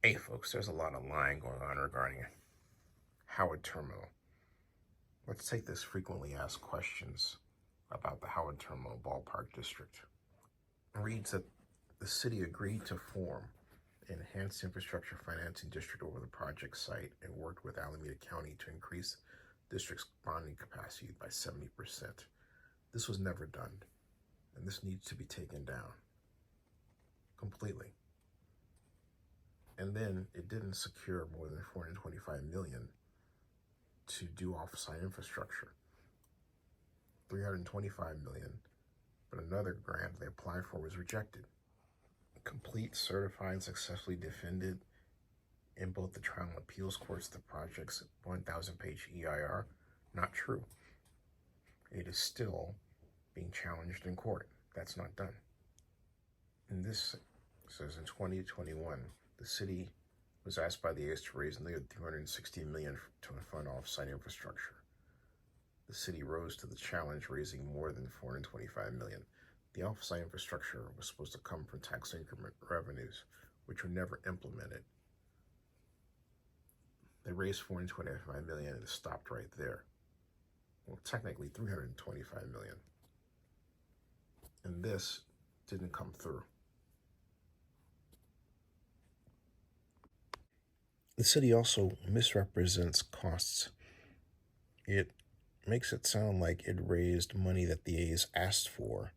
Hey folks, there's a lot of lying going on regarding Howard Terminal. Let's take this frequently asked questions about the Howard Terminal Ballpark District. It reads that the city agreed to form an enhanced infrastructure financing district over the project site and worked with Alameda County to increase district's bonding capacity by 70%. This was never done, and this needs to be taken down completely. And then it didn't secure more than $425 million to do off-site infrastructure. $325 million, but another grant they applied for was rejected. Complete, certified, successfully defended in both the trial and appeals courts the project's 1,000-page EIR. Not true. It is still being challenged in court. That's not done. And this says in 2021, the city was asked by the A's to raise nearly $360 million to fund off-site infrastructure. The city rose to the challenge, raising more than $425 million. The off-site infrastructure was supposed to come from tax increment revenues, which were never implemented. They raised $425 million and it stopped right there. Well, technically $325 million. And this didn't come through. The city also misrepresents costs. It makes it sound like it raised money that the A's asked for,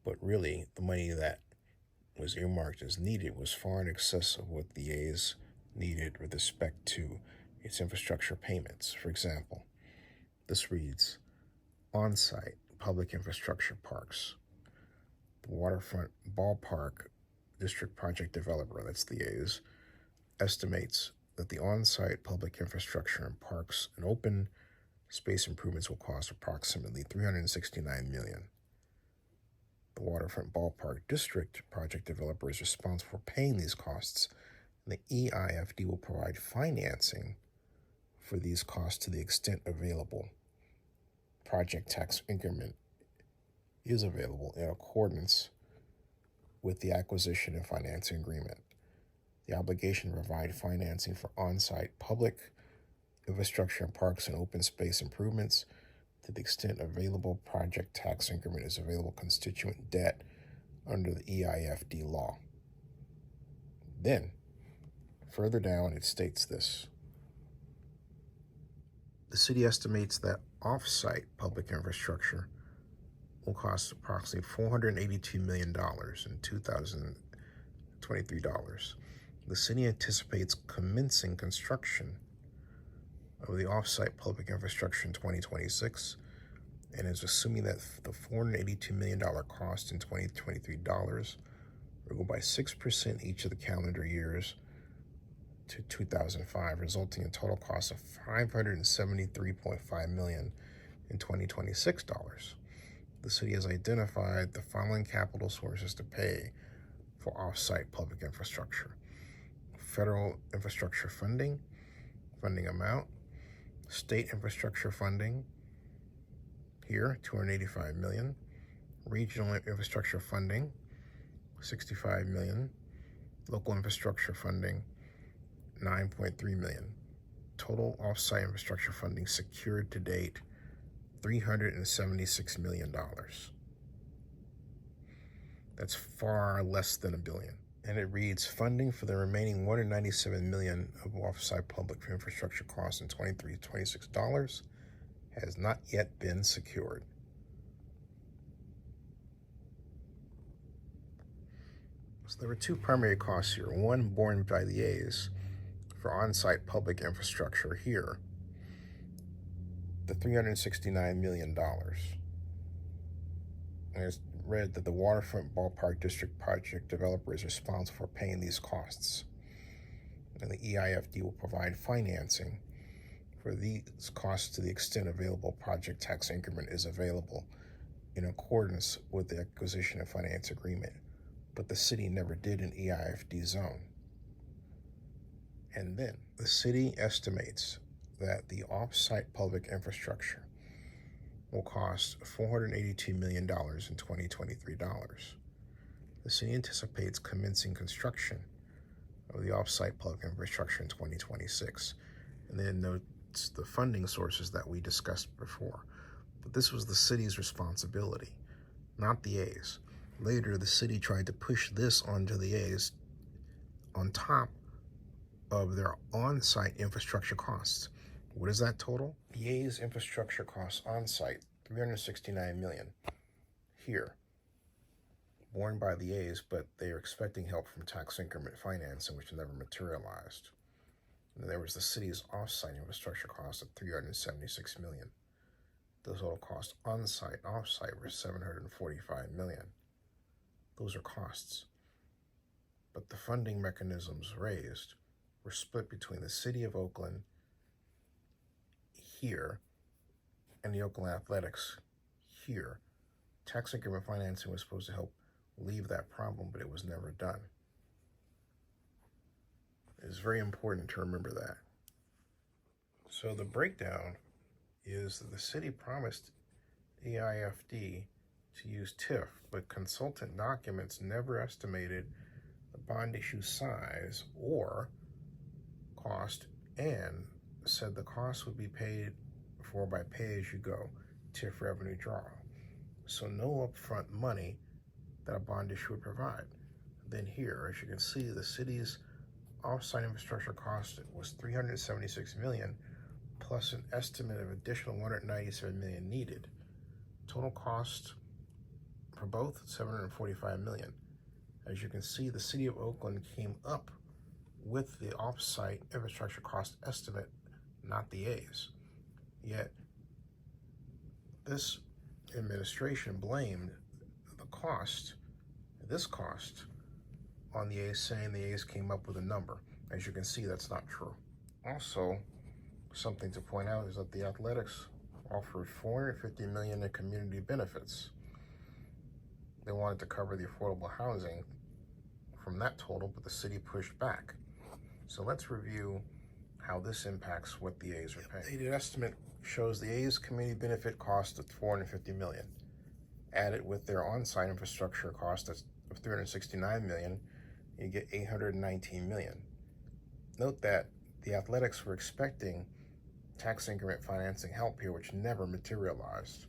but really the money that was earmarked as needed was far in excess of what the A's needed with respect to its infrastructure payments. For example, this reads, on-site public infrastructure parks. The waterfront ballpark district project developer, that's the A's, estimates that the on-site public infrastructure and parks and open space improvements will cost approximately $369 million. The waterfront ballpark district project developer is responsible for paying these costs, and the EIFD will provide financing for these costs to the extent available. Project tax increment is available in accordance with the acquisition and financing agreement. The obligation to provide financing for on-site public infrastructure and parks and open space improvements to the extent available project tax increment is available constituent debt under the EIFD law. Then, further down, it states this. The city estimates that off-site public infrastructure will cost approximately $482 million in 2023 dollars. The city anticipates commencing construction of the off-site public infrastructure in 2026 and is assuming that the $482 million cost in 2023 dollars will go by 6% each of the calendar years to 2005, resulting in total cost of $573.5 million in 2026 dollars. The city has identified the following capital sources to pay for off-site public infrastructure: federal infrastructure funding amount, state infrastructure funding, here, $285 million, regional infrastructure funding, $65 million, local infrastructure funding, $9.3 million. Total off-site infrastructure funding secured to date, $376 million. That's far less than $1 billion. And it reads, funding for the remaining $197 million of off-site public infrastructure costs in 2026 dollars has not yet been secured. So there were two primary costs here. One borne by the A's for on-site public infrastructure here, the $369 million. And it's read that the waterfront ballpark district project developer is responsible for paying these costs. And the EIFD will provide financing for these costs to the extent available project tax increment is available in accordance with the acquisition and finance agreement. But the city never did an EIFD zone. And then the city estimates that the off-site public infrastructure will cost $482 million in 2023 dollars. The city anticipates commencing construction of the off-site public infrastructure in 2026. And then notes the funding sources that we discussed before. But this was the city's responsibility, not the A's. Later, the city tried to push this onto the A's on top of their on-site infrastructure costs. What is that total? The A's infrastructure costs on-site, $369 million. Here, borne by the A's, but they are expecting help from tax increment financing, which never materialized. And there was the city's off-site infrastructure cost of $376 million. The total cost on-site, off-site were $745 million. Those are costs. But the funding mechanisms raised were split between the city of Oakland here and the Oakland Athletics here. Tax increment financing was supposed to help relieve that problem, but it was never done. It's very important to remember that. So the breakdown is that the city promised AIFD to use TIF, but consultant documents never estimated the bond issue size or cost, and said the cost would be paid for by pay-as-you-go TIF revenue draw. So no upfront money that a bond issue would provide. Then here, as you can see, the city's off-site infrastructure cost was $376 million, plus an estimate of additional $197 million needed. Total cost for both, $745 million. As you can see, the city of Oakland came up with the off-site infrastructure cost estimate, not the A's. Yet, this administration blamed this cost, on the A's, saying the A's came up with a number. As you can see, that's not true. Also, something to point out is that the Athletics offered $450 million in community benefits. They wanted to cover the affordable housing from that total, but the city pushed back. So let's review how this impacts what the A's are paying. The estimate shows the A's community benefit cost of $450 million. Added with their on-site infrastructure cost of $369 million, you get $819 million. Note that the Athletics were expecting tax increment financing help here, which never materialized.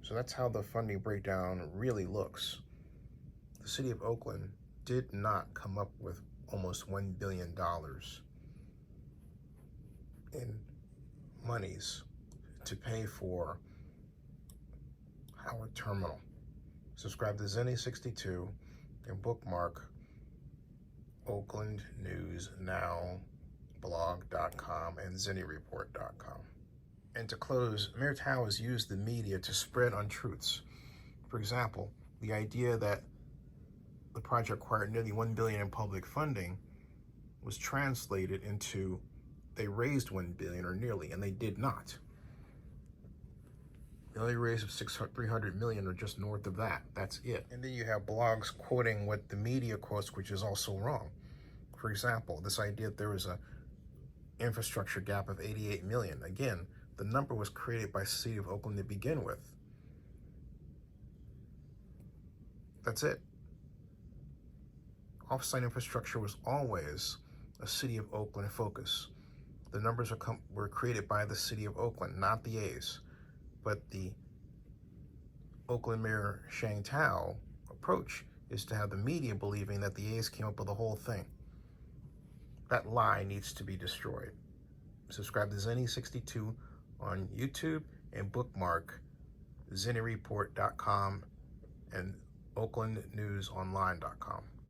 So that's how the funding breakdown really looks. The city of Oakland did not come up with almost $1 billion in monies to pay for Howard Terminal. Subscribe to Zenny62 and bookmark Oakland News Now blog.com and ZennyReport.com. And to close, Mayor Tao has used the media to spread untruths. For example, the idea that the project required nearly $1 billion in public funding was translated into they raised $1 billion or nearly, and they did not. The only raise of $300 million or just north of that. That's it. And then you have blogs quoting what the media quotes, which is also wrong. For example, this idea that there was a infrastructure gap of $88 million. Again, the number was created by the city of Oakland to begin with. That's it. Off-site infrastructure was always a city of Oakland focus. The numbers were created by the city of Oakland, not the A's. But the Oakland Mayor Shang Tao approach is to have the media believing that the A's came up with the whole thing. That lie needs to be destroyed. Subscribe to Zenny62 on YouTube and bookmark ZennyReport.com and OaklandNewsOnline.com.